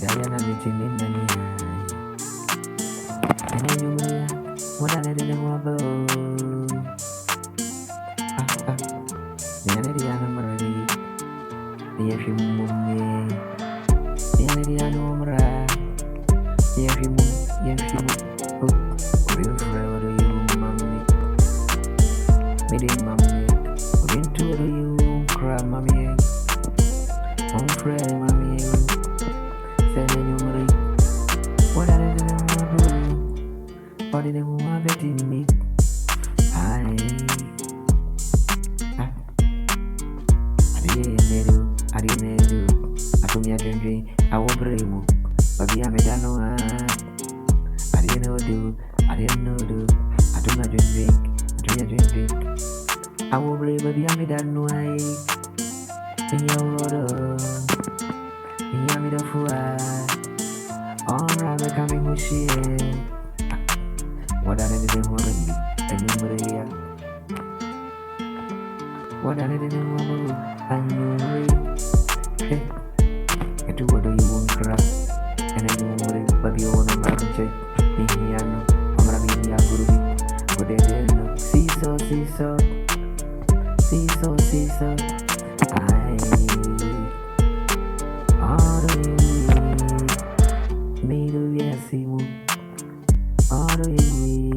medallion and meeting in many. And then you may, what I didn't want to. The energy I'm ready. The every moment. The energy I know I'm right. The every moment. Real forever to you, mommy. Meeting mommy. Into you, cry, mommy. On friend, mommy. Sending you money. What I didn't want to. What didn't want to be me. I didn't do. I told me I didn't drink. I won't bring you. But I made no I didn't know do. I didn't know do. I told me I didn't drink. I told me I didn't drink. I won't bring, but I made no I. In your order. In your middle for alright, coming with shit. What I didn't want to be. And you Maria. What I didn't want to be. And you Maria. Hey. I do what you won't cry. And I know what it, but you want to check. In here, no. I'm gonna be in your guru. But they didn't know. See so. All the way. Me do yes, see you. All the way.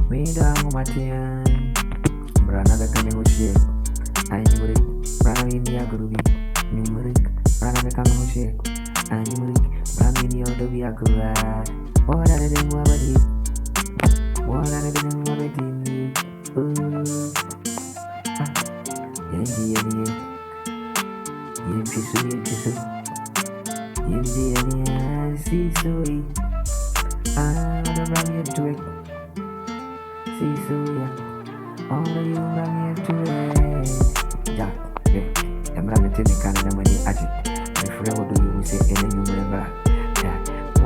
Me down my time. Brother coming with shit. I knew it. Brother in your guru. Numeric. Brother coming with shit. I knew it. Brother in your do be a good. What I didn't want to do. What I didn't want to do.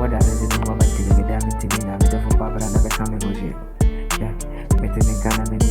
What I didn't know about the damn to me now, for Papa and never coming with it. Yeah, better than Ghana, many